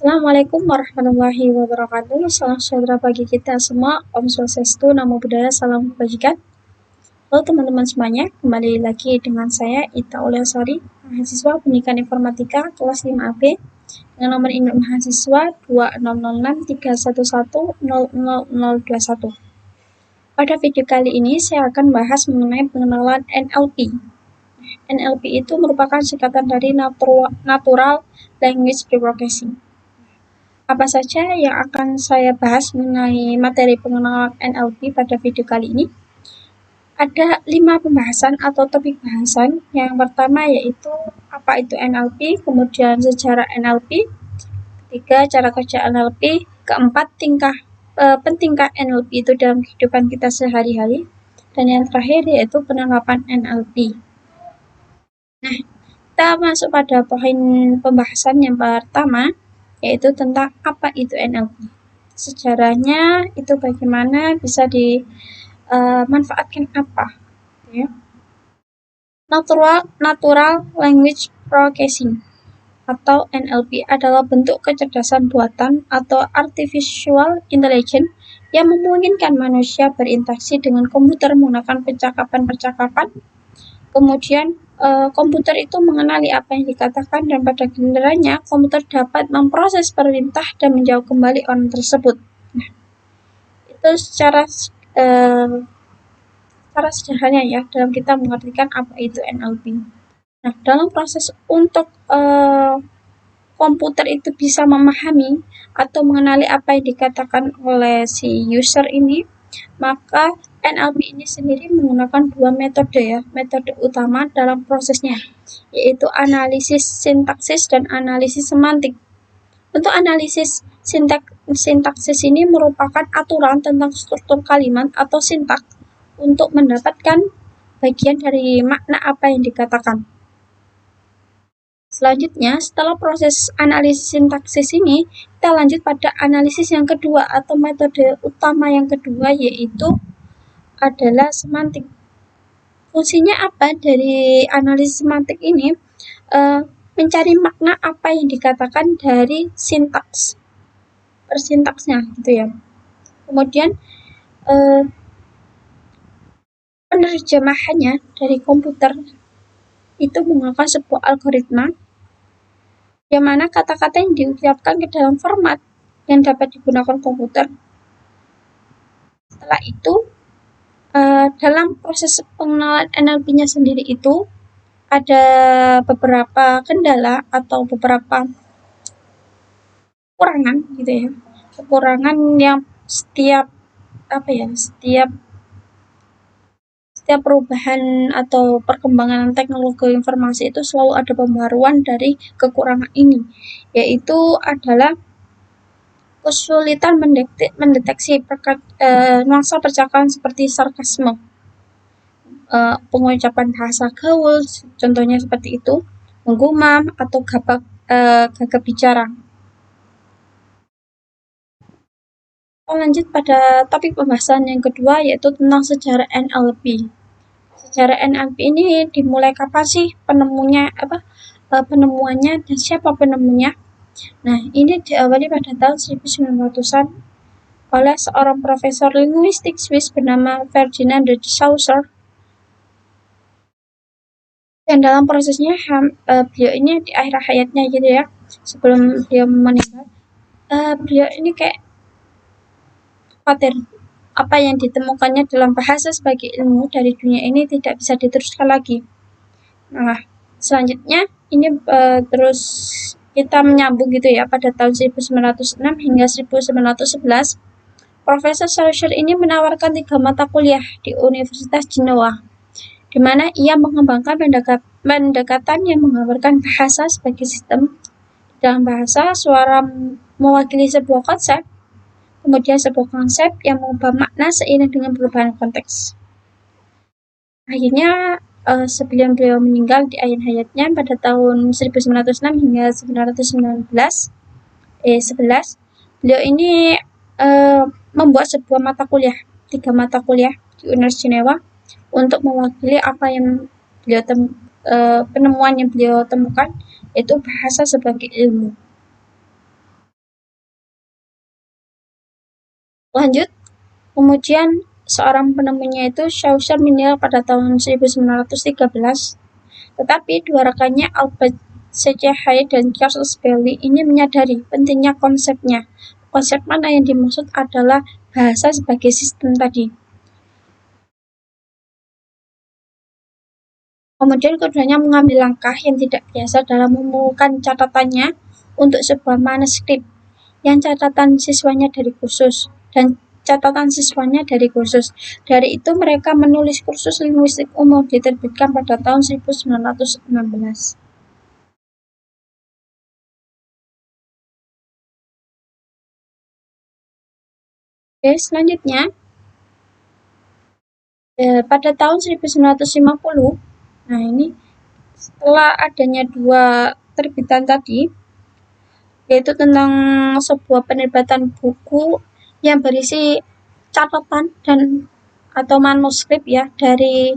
Assalamualaikum warahmatullahi wabarakatuh. Salam sejahtera bagi kita semua. Om Swastiastu, Namo Buddhaya, salam kebajikan. Halo teman-teman semuanya, kembali lagi dengan saya Ita Uliasari, mahasiswa Pendidikan Informatika kelas 5AB dengan nomor induk mahasiswa 200631100021. Pada video kali ini saya akan bahas mengenai pengenalan NLP. NLP itu merupakan singkatan dari Natural Language Processing. Apa saja yang akan saya bahas mengenai materi pengenalan NLP pada video kali ini? Ada 5 pembahasan atau topik bahasan. Yang pertama yaitu apa itu NLP, kemudian sejarah NLP, ketiga cara kerja NLP, keempat pentingkah NLP itu dalam kehidupan kita sehari-hari, dan yang terakhir yaitu penerapan NLP. Nah, kita masuk pada poin pembahasan yang pertama, yaitu tentang apa itu NLP. Sejarahnya itu bagaimana, bisa dimanfaatkan apa. Ya. Natural Language Processing atau NLP adalah bentuk kecerdasan buatan atau artificial intelligence yang memungkinkan manusia berinteraksi dengan komputer menggunakan percakapan. Kemudian komputer itu mengenali apa yang dikatakan dan pada gilirannya komputer dapat memproses perintah dan menjawab kembali orang tersebut. Nah, itu secara sederhana ya dalam kita mengartikan apa itu NLP. Nah, dalam proses untuk komputer itu bisa memahami atau mengenali apa yang dikatakan oleh si user ini, maka NLP ini sendiri menggunakan 2 metode ya, metode utama dalam prosesnya, yaitu analisis sintaksis dan analisis semantik. Untuk analisis sintaksis ini merupakan aturan tentang struktur kalimat atau sintak untuk mendapatkan bagian dari makna apa yang dikatakan. Selanjutnya, setelah proses analisis sintaksis ini, kita lanjut pada analisis yang kedua atau metode utama yang kedua, yaitu adalah semantik. Fungsinya apa dari analisis semantik ini? Mencari makna apa yang dikatakan dari persintaksnya gitu ya. Kemudian penerjemahannya dari komputer itu menggunakan sebuah algoritma yang mana kata-kata yang diucapkan ke dalam format yang dapat digunakan komputer. Setelah itu, dalam proses pengenalan NLP-nya sendiri itu ada beberapa kendala atau beberapa kekurangan gitu ya. Kekurangan yang setiap perubahan atau perkembangan teknologi informasi itu selalu ada pembaruan dari kekurangan ini, yaitu adalah kesulitan mendeteksi nuansa percakapan seperti sarkasme, pengucapan bahasa gaul, contohnya seperti itu, menggumam atau gagap bicara. Lanjut pada topik pembahasan yang kedua, yaitu tentang sejarah NLP. Sejarah NLP ini dimulai kapan sih penemuannya dan siapa penemunya? Nah, ini diawali pada tahun 1900-an oleh seorang profesor linguistik Swiss bernama Ferdinand de Saussure. Dan dalam prosesnya beliau ini di akhir hayatnya gitu ya, sebelum beliau meninggal, beliau ini kayak khawatir apa yang ditemukannya dalam bahasa sebagai ilmu dari dunia ini tidak bisa diteruskan lagi. Nah, selanjutnya ini terus kita menyambung gitu ya, pada tahun 1906 hingga 1911 Profesor Saussure ini menawarkan 3 mata kuliah di Universitas Genoa, di mana ia mengembangkan pendekatan yang menggambarkan bahasa sebagai sistem. Dalam bahasa, suara mewakili sebuah konsep, kemudian sebuah konsep yang mengubah makna seiring dengan perubahan konteks. Akhirnya sebelum beliau meninggal di akhir hayatnya pada tahun 1906 hingga 1911, beliau ini membuat sebuah 3 mata kuliah di Universitas Jenewa untuk mewakili apa yang penemuan yang beliau temukan, yaitu bahasa sebagai ilmu. Lanjut, kemudian seorang penemunya itu Chaucer meninggal pada tahun 1913, tetapi dua rekannya Albert C.C. Hyde dan Charles Bailey ini menyadari pentingnya konsepnya. Konsep mana yang dimaksud adalah bahasa sebagai sistem tadi. Kemudian keduanya mengambil langkah yang tidak biasa dalam mengumpulkan catatannya untuk sebuah manuskrip yang catatan siswanya dari kursus dan catatan siswanya dari kursus. Dari itu mereka menulis kursus linguistik umum diterbitkan pada tahun 1916. Oke, selanjutnya pada tahun 1950, nah ini setelah adanya dua terbitan tadi, yaitu tentang sebuah penerbitan buku yang berisi catatan dan atau manuskrip ya dari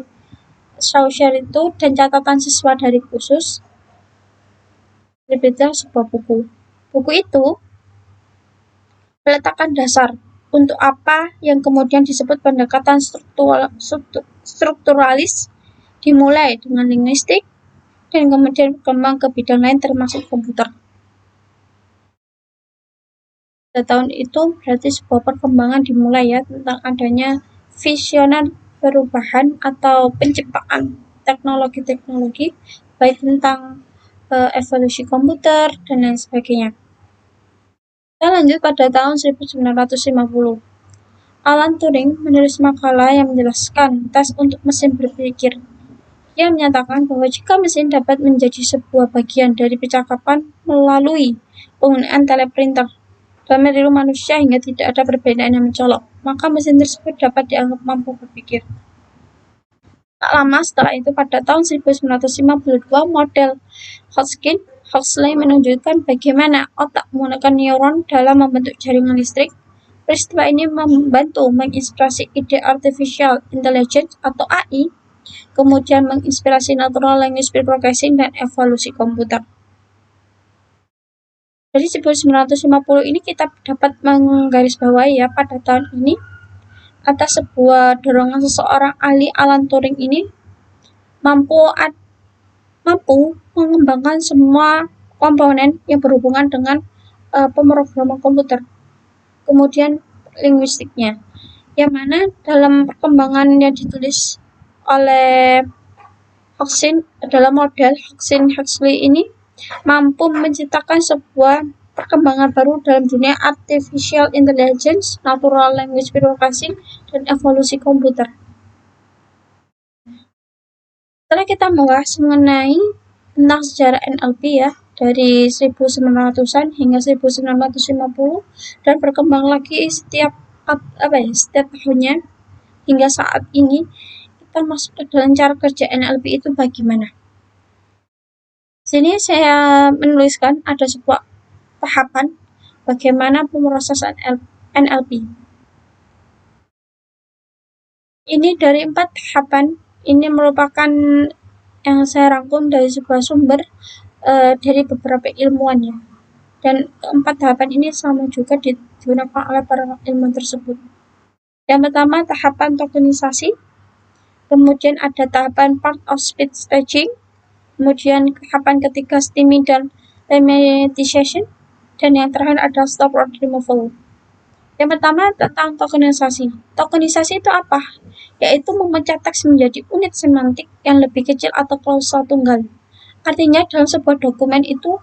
Chaucer itu dan catatan siswa dari kursus, terbitlah sebuah buku. Buku itu meletakkan dasar untuk apa yang kemudian disebut pendekatan strukturalis, dimulai dengan linguistik dan kemudian berkembang ke bidang lain termasuk komputer. Pada tahun itu berarti sebuah perkembangan dimulai ya tentang adanya visioner perubahan atau penciptaan teknologi-teknologi baik tentang evolusi komputer dan lain sebagainya. Kita lanjut pada tahun 1950. Alan Turing menulis makalah yang menjelaskan tes untuk mesin berpikir. Ia menyatakan bahwa jika mesin dapat menjadi sebuah bagian dari percakapan melalui penggunaan teleprinter dan meniru manusia hingga tidak ada perbedaan yang mencolok, maka mesin tersebut dapat dianggap mampu berpikir. Tak lama setelah itu, pada tahun 1952, model Hodgkin-Huxley menunjukkan bagaimana otak menggunakan neuron dalam membentuk jaringan listrik. Peristiwa ini membantu menginspirasi ide artificial intelligence atau AI, kemudian menginspirasi natural language processing dan evolusi komputer. Dari 1950 ini kita dapat menggarisbawahi ya pada tahun ini atas sebuah dorongan seseorang ahli Alan Turing ini mampu mengembangkan semua komponen yang berhubungan dengan pemrograman komputer. Kemudian linguistiknya, yang mana dalam perkembangan yang ditulis oleh Hodgkin adalah model Hodgkin-Huxley ini mampu menciptakan sebuah perkembangan baru dalam dunia artificial intelligence, natural language processing, dan evolusi komputer. Setelah kita membahas mengenai tentang sejarah NLP ya, dari 1900-an hingga 1950 dan berkembang lagi setiap tahunnya hingga saat ini, kita masuk ke dalam cara kerja NLP itu bagaimana. Sini saya menuliskan ada sebuah tahapan bagaimana pemrosesan NLP. Ini dari 4 tahapan. Ini merupakan yang saya rangkum dari sebuah sumber dari beberapa ilmuwan ya. Dan keempat tahapan ini sama juga digunakan oleh para ilmuwan tersebut. Yang pertama tahapan tokenisasi, kemudian ada tahapan part of speech staging, kemudian tahapan ketiga stemming dan remediation, dan yang terakhir ada stop or removal. Yang pertama tentang tokenisasi. Tokenisasi itu apa? Yaitu memecah teks menjadi unit semantik yang lebih kecil atau klausa tunggal. Artinya dalam sebuah dokumen itu,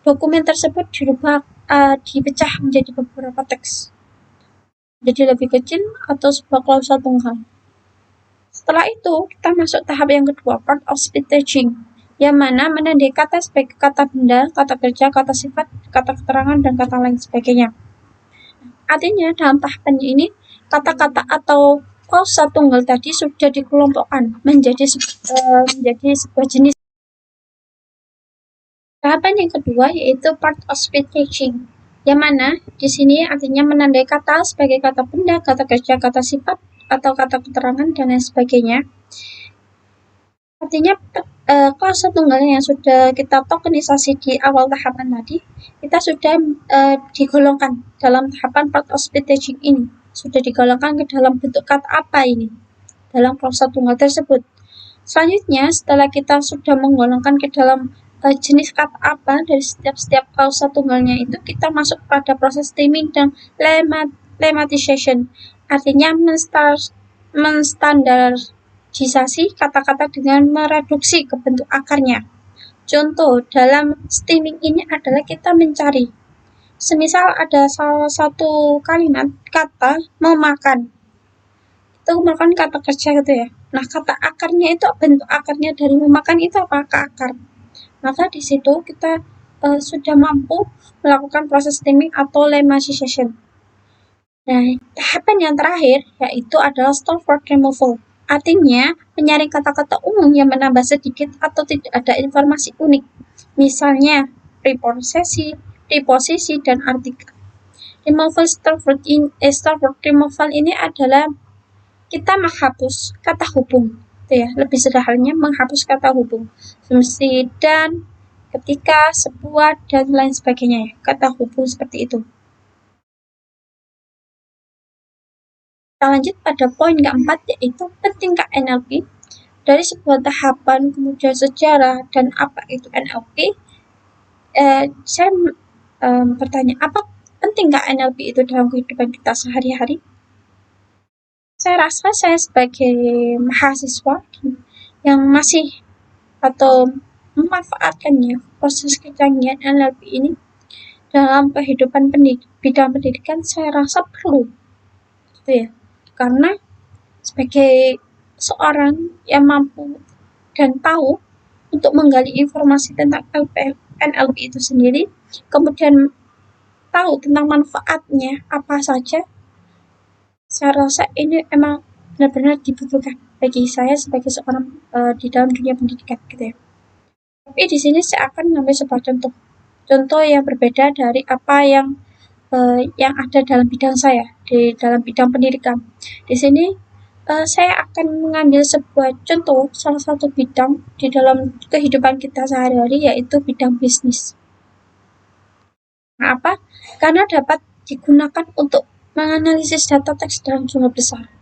dokumen tersebut dipecah menjadi beberapa teks. Jadi lebih kecil atau sebuah klausa tunggal. Setelah itu, kita masuk tahap yang kedua, part of speech staging, yang mana menandai kata sebagai kata benda, kata kerja, kata sifat, kata keterangan, dan kata lain sebagainya. Artinya dalam tahapan ini, kata-kata atau klausa tunggal tadi sudah dikelompokkan menjadi sebuah jenis. Tahapan yang kedua yaitu part of speech staging, yang mana di sini artinya menandai kata sebagai kata benda, kata kerja, kata sifat, atau kata keterangan, dan lain sebagainya. Artinya klausul tunggalnya yang sudah kita tokenisasi di awal tahapan tadi, kita sudah digolongkan dalam tahapan part of speed staging ini. Sudah digolongkan ke dalam bentuk kata apa ini dalam klausul tunggal tersebut. Selanjutnya, setelah kita sudah menggolongkan ke dalam jenis kata apa dari setiap klausul tunggalnya itu, kita masuk pada proses stemming dan lemmatization. Artinya menstandarisasi kata-kata dengan mereduksi ke bentuk akarnya. Contoh dalam stemming ini adalah kita mencari, semisal ada salah satu kalimat kata memakan, itu merupakan kata kerja gitu ya. Nah, kata akarnya itu, bentuk akarnya dari memakan itu apakah akar? Maka di situ kita sudah mampu melakukan proses stemming atau lemmatization. Nah, tahapan yang terakhir yaitu adalah store word removal. Artinya, menyaring kata-kata umum yang menambah sedikit atau tidak ada informasi unik. Misalnya, preposisi, dan artikel. Removal store word removal ini adalah kita menghapus kata hubung. Itu ya, lebih sederhananya menghapus kata hubung. Mesti dan, ketika, sebuah, dan lain sebagainya ya. Kata hubung seperti itu. Kita lanjut pada poin keempat, yaitu pentingkah NLP. Dari sebuah tahapan, kemudian sejarah, dan apa itu NLP, saya bertanya, apa pentingkah NLP itu dalam kehidupan kita sehari-hari? Saya rasa saya sebagai mahasiswa yang masih atau memanfaatkannya, proses kecanggihan NLP ini dalam kehidupan bidang pendidikan, saya rasa perlu, gitu ya. Karena sebagai seorang yang mampu dan tahu untuk menggali informasi tentang NLP itu sendiri, kemudian tahu tentang manfaatnya apa saja, saya rasa ini emang benar-benar dibutuhkan bagi saya sebagai seorang di dalam dunia pendidikan gitu ya. Tapi di sini saya akan mengambil sebuah contoh yang berbeda dari apa yang ada dalam bidang saya di dalam bidang pendidikan. Di sini saya akan mengambil sebuah contoh salah satu bidang di dalam kehidupan kita sehari-hari, yaitu bidang bisnis. Kenapa? Karena dapat digunakan untuk menganalisis data teks dalam jumlah besar.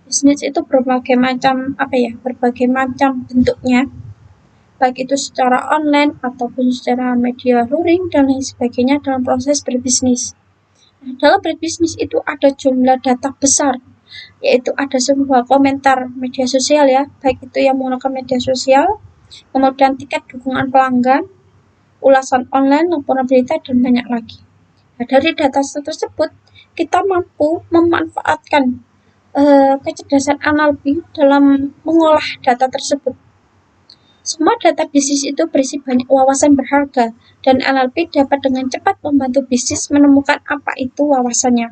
Bisnis itu berbagai macam bentuknya, baik itu secara online ataupun secara media luring dan lain sebagainya dalam proses berbisnis. Nah, dalam berbisnis itu ada jumlah data besar, yaitu ada sebuah komentar media sosial ya, baik itu yang menggunakan media sosial, kemudian tiket dukungan pelanggan, ulasan online, laporan berita, dan banyak lagi. Nah, dari data tersebut, kita mampu memanfaatkan kecerdasan NLP dalam mengolah data tersebut. Semua data bisnis itu berisi banyak wawasan berharga, dan NLP dapat dengan cepat membantu bisnis menemukan apa itu wawasannya.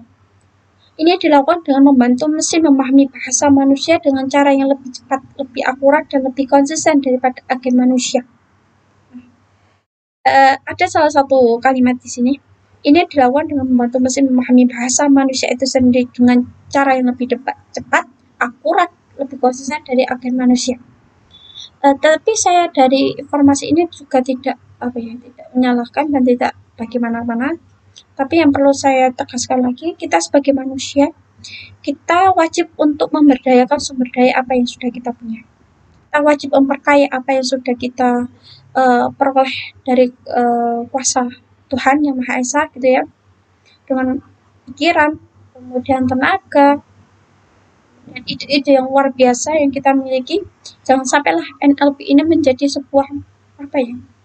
Ini dilakukan dengan membantu mesin memahami bahasa manusia dengan cara yang lebih cepat, lebih akurat, dan lebih konsisten daripada agen manusia. Ada salah satu kalimat di sini. Ini dilakukan dengan membantu mesin memahami bahasa manusia itu sendiri dengan cara yang lebih cepat, akurat, lebih konsisten dari agen manusia. Tetapi saya dari informasi ini juga tidak menyalahkan dan tidak bagaimana-mana. Tapi yang perlu saya tegaskan lagi, kita sebagai manusia, kita wajib untuk memberdayakan sumber daya apa yang sudah kita punya. Kita wajib memperkaya apa yang sudah kita peroleh dari kuasa Tuhan Yang Maha Esa gitu ya, dengan pikiran, kemudian tenaga, dan ide-ide yang luar biasa yang kita miliki. Jangan sampailah NLP ini menjadi sebuah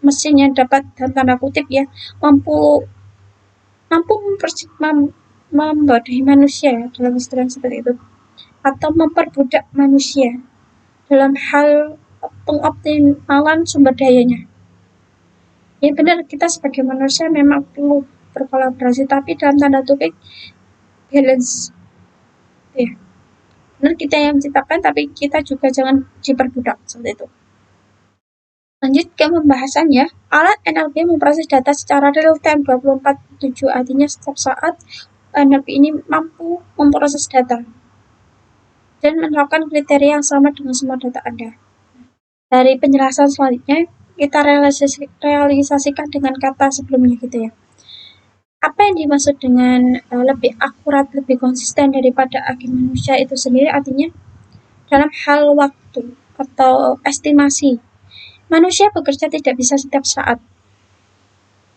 mesin yang dapat dalam tanda kutip ya mampu membodohi manusia ya, dalam istilah seperti itu, atau memperbudak manusia dalam hal pengoptimalan sumber dayanya. Ya benar, kita sebagai manusia memang perlu berkolaborasi, tapi dalam tanda kutip balance ya. Benar, kita yang menciptakan, tapi kita juga jangan diperbudak seperti itu. Lanjut ke pembahasannya, alat NLP memproses data secara real time 24/7, artinya setiap saat NLP ini mampu memproses data dan menerapkan kriteria yang sama dengan semua data Anda. Dari penjelasan selanjutnya, kita realisasikan dengan kata sebelumnya gitu ya. Apa yang dimaksud dengan lebih akurat, lebih konsisten daripada akil manusia itu sendiri artinya dalam hal waktu atau estimasi. Manusia bekerja tidak bisa setiap saat.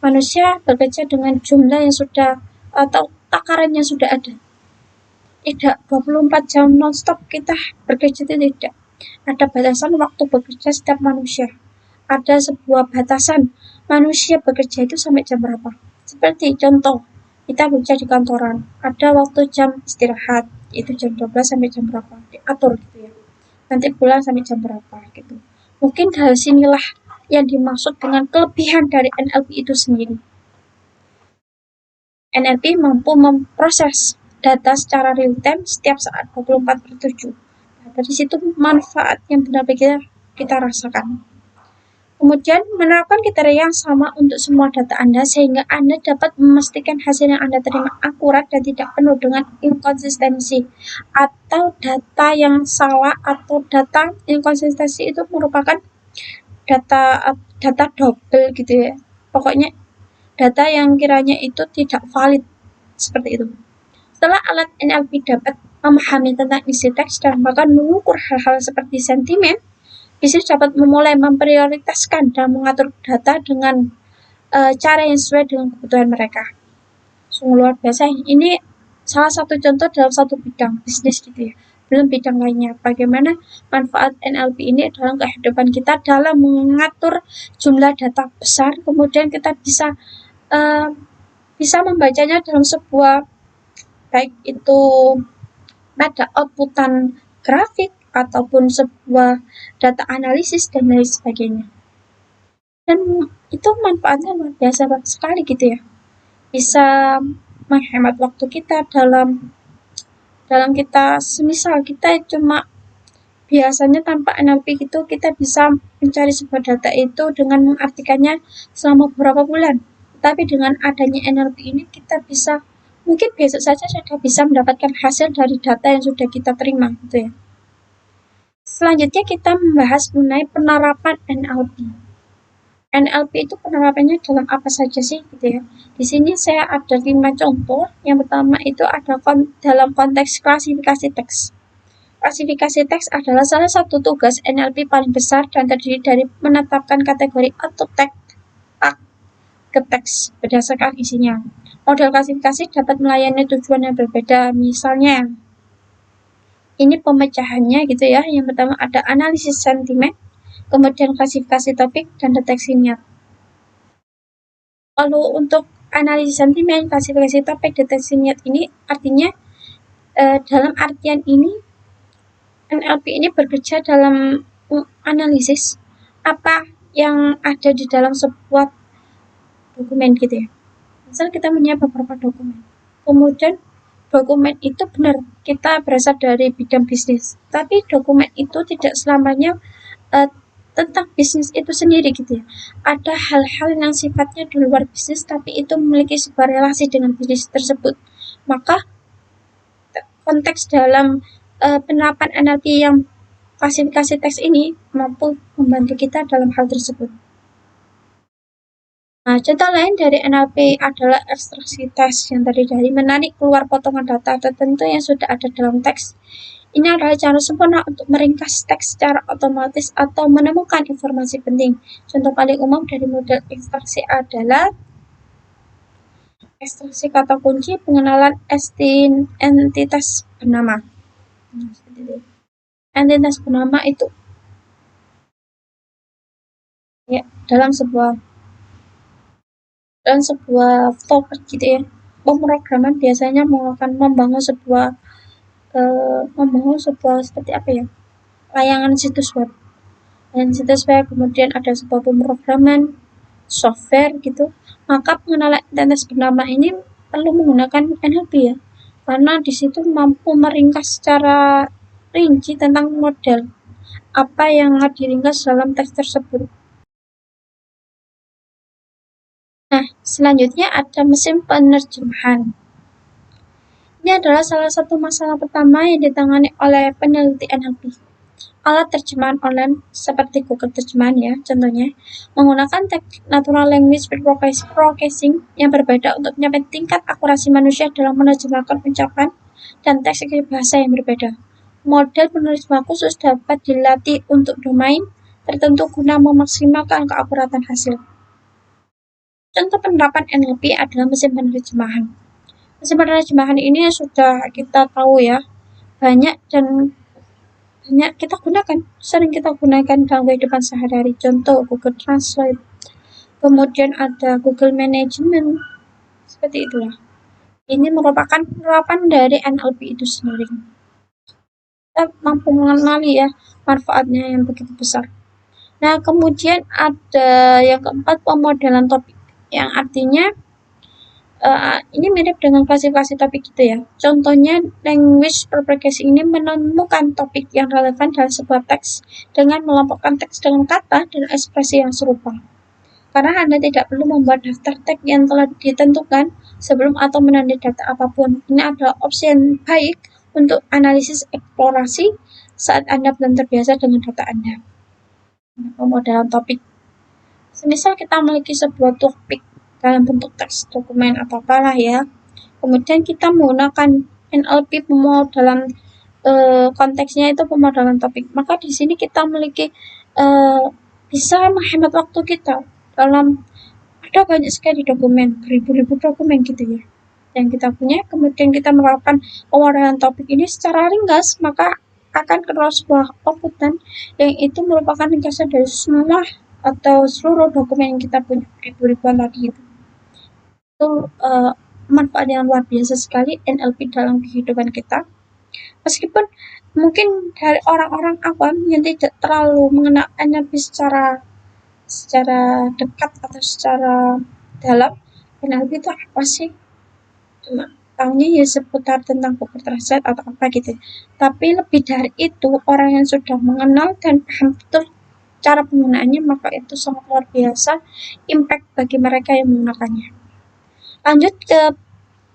Manusia bekerja dengan jumlah yang sudah atau takaran yang sudah ada. Tidak 24 jam non-stop kita bekerja, itu tidak. Ada batasan waktu bekerja setiap manusia. Ada sebuah batasan manusia bekerja itu sampai jam berapa. Seperti contoh, kita bekerja di kantoran, ada waktu jam istirahat, itu jam 12 sampai jam berapa, diatur gitu ya. Nanti pulang sampai jam berapa gitu. Mungkin dari sinilah yang dimaksud dengan kelebihan dari NLP itu sendiri. NLP mampu memproses data secara real time setiap saat 24/7. Nah, dari situ manfaat yang benar-benar kita rasakan. Kemudian menerapkan kriteria yang sama untuk semua data Anda sehingga Anda dapat memastikan hasil yang Anda terima akurat dan tidak penuh dengan inkonsistensi atau data yang salah atau data inkonsistensi itu merupakan data double gitu ya. Pokoknya data yang kiranya itu tidak valid seperti itu. Setelah alat NLP dapat memahami tentang isi teks dan bahkan mengukur hal-hal seperti sentimen, bisnis dapat memulai memprioritaskan dan mengatur data dengan cara yang sesuai dengan kebutuhan mereka. Sungguh luar biasa. Ini salah satu contoh dalam satu bidang bisnis gitu ya. Belum bidang lainnya. Bagaimana manfaat NLP ini dalam kehidupan kita dalam mengatur jumlah data besar, kemudian kita bisa membacanya dalam sebuah, baik itu pada outputan grafik ataupun sebuah data analisis dan lain sebagainya. Dan itu manfaatnya luar biasa sekali gitu ya. Bisa menghemat waktu kita dalam kita, semisal kita cuma biasanya tanpa NLP itu kita bisa mencari sebuah data itu dengan mengartikannya selama beberapa bulan. Tapi dengan adanya NLP ini kita bisa mungkin besok saja sudah bisa mendapatkan hasil dari data yang sudah kita terima gitu ya. Selanjutnya kita membahas mengenai penerapan NLP. NLP itu penerapannya dalam apa saja sih gitu ya. Di sini saya ada 5 contoh. Yang pertama itu ada dalam konteks klasifikasi teks. Klasifikasi teks adalah salah satu tugas NLP paling besar dan terdiri dari menetapkan kategori atau tag ke teks berdasarkan isinya. Model klasifikasi dapat melayani tujuan yang berbeda. Misalnya, ini pemecahannya gitu ya. Yang pertama ada analisis sentimen, kemudian klasifikasi topik, dan deteksi niat. Lalu untuk analisis sentimen, klasifikasi topik, deteksi niat ini artinya dalam artian ini NLP ini bekerja dalam analisis apa yang ada di dalam sebuah dokumen gitu ya. Misal kita punya beberapa dokumen, kemudian dokumen itu benar kita berasal dari bidang bisnis, tapi dokumen itu tidak selamanya tentang bisnis itu sendiri gitu ya. Ada hal-hal yang sifatnya di luar bisnis tapi itu memiliki sebuah relasi dengan bisnis tersebut. Maka konteks dalam penerapan NLP yang klasifikasi teks ini mampu membantu kita dalam hal tersebut. Nah, contoh lain dari NLP adalah ekstraksi teks yang terdiri dari menarik keluar potongan data tertentu yang sudah ada dalam teks. Ini adalah cara sempurna untuk meringkas teks secara otomatis atau menemukan informasi penting. Contoh paling umum dari model ekstraksi adalah ekstraksi kata kunci, pengenalan entitas bernama. Entitas bernama itu ya dalam sebuah topik gitu ya. Pemrograman biasanya akan membangun sebuah seperti apa ya, layangan situs web. Dan situs web kemudian ada sebuah pemrograman software gitu. Maka pengenalan entitas bernama ini perlu menggunakan NLP ya, karena di situ mampu meringkas secara rinci tentang model apa yang diringkas dalam teks tersebut. Nah, selanjutnya ada mesin penerjemahan. Ini adalah salah satu masalah pertama yang ditangani oleh peneliti NLP. Alat terjemahan online seperti Google Terjemahan ya, contohnya, menggunakan teknik natural language processing yang berbeda untuk mencapai tingkat akurasi manusia dalam menerjemahkan ucapan dan teks ke bahasa yang berbeda. Model penerjemah khusus dapat dilatih untuk domain tertentu guna memaksimalkan keakuratan hasil. Contoh penerapan NLP adalah mesin penerjemahan. Mesin penerjemahan ini sudah kita tahu ya, banyak kita gunakan, sering kita gunakan dalam kehidupan sehari-hari. Contoh Google Translate, kemudian ada Google Management, seperti itulah. Ini merupakan penerapan dari NLP itu sendiri. Kita mampu mengenali ya manfaatnya yang begitu besar. Nah, kemudian ada yang keempat, pemodelan topik, yang artinya ini mirip dengan klasifikasi topik gitu ya. Contohnya, language propagation ini menemukan topik yang relevan dalam sebuah teks dengan melompokan teks dengan kata dan ekspresi yang serupa. Karena Anda tidak perlu membuat daftar teks yang telah ditentukan sebelum atau menandai data apapun. Ini adalah opsi yang baik untuk analisis eksplorasi saat Anda belum terbiasa dengan data Anda. Pemodelan topik. Semisal kita memiliki sebuah topik dalam bentuk teks, dokumen, atau apalah ya. Kemudian kita menggunakan NLP pemodelan konteksnya itu pemodelan topik. Maka di sini kita memiliki bisa menghemat waktu kita dalam ada banyak sekali dokumen, ribu-ribu dokumen gitu ya yang kita punya. Kemudian kita menerapkan pemodelan topik ini secara ringkas, maka akan keluar sebuah outputan yang itu merupakan ringkasan dari semua atau seluruh dokumen yang kita punya, ribu-ribuan tadi itu. Itu manfaat yang luar biasa sekali NLP dalam kehidupan kita. Meskipun mungkin dari orang-orang awam yang tidak terlalu mengenal NLP secara dekat atau secara dalam, NLP itu apa sih? Cuma tahunya ya seputar tentang Google Translate atau apa gitu. Tapi lebih dari itu, orang yang sudah mengenal dan paham betul cara penggunaannya, maka itu sangat luar biasa impact bagi mereka yang menggunakannya. Lanjut ke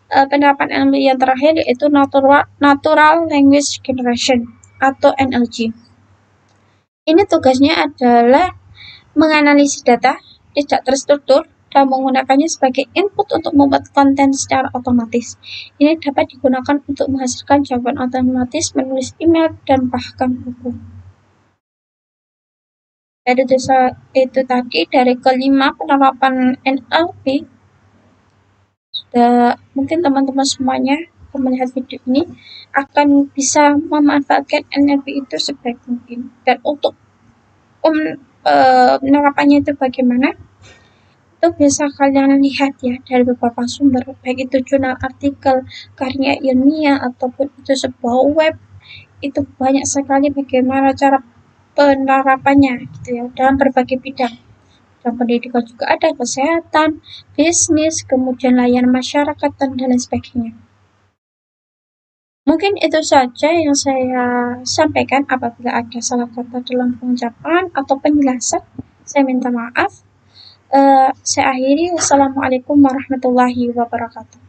penerapan NLP yang terakhir, yaitu Natural Language Generation atau NLG. Ini tugasnya adalah menganalisis data tidak terstruktur dan menggunakannya sebagai input untuk membuat konten secara otomatis. Ini dapat digunakan untuk menghasilkan jawaban otomatis, menulis email, dan bahkan buku. Dari itu tadi, dari kelima penerapan NLP, mungkin teman-teman semuanya melihat video ini akan bisa memanfaatkan NLP itu sebaik mungkin. Dan untuk penerapannya itu bagaimana, itu bisa kalian lihat ya dari beberapa sumber, baik itu jurnal, artikel, karya ilmiah, ataupun itu sebuah web. Itu banyak sekali bagaimana cara penerapannya gitu ya dalam berbagai bidang. Dalam pendidikan juga ada, kesehatan, bisnis, kemudian layanan masyarakat, dan lain sebagainya. Mungkin itu saja yang saya sampaikan. Apabila ada salah kata dalam pengucapan atau penjelasan, saya minta maaf. Saya akhiri. Wassalamualaikum warahmatullahi wabarakatuh.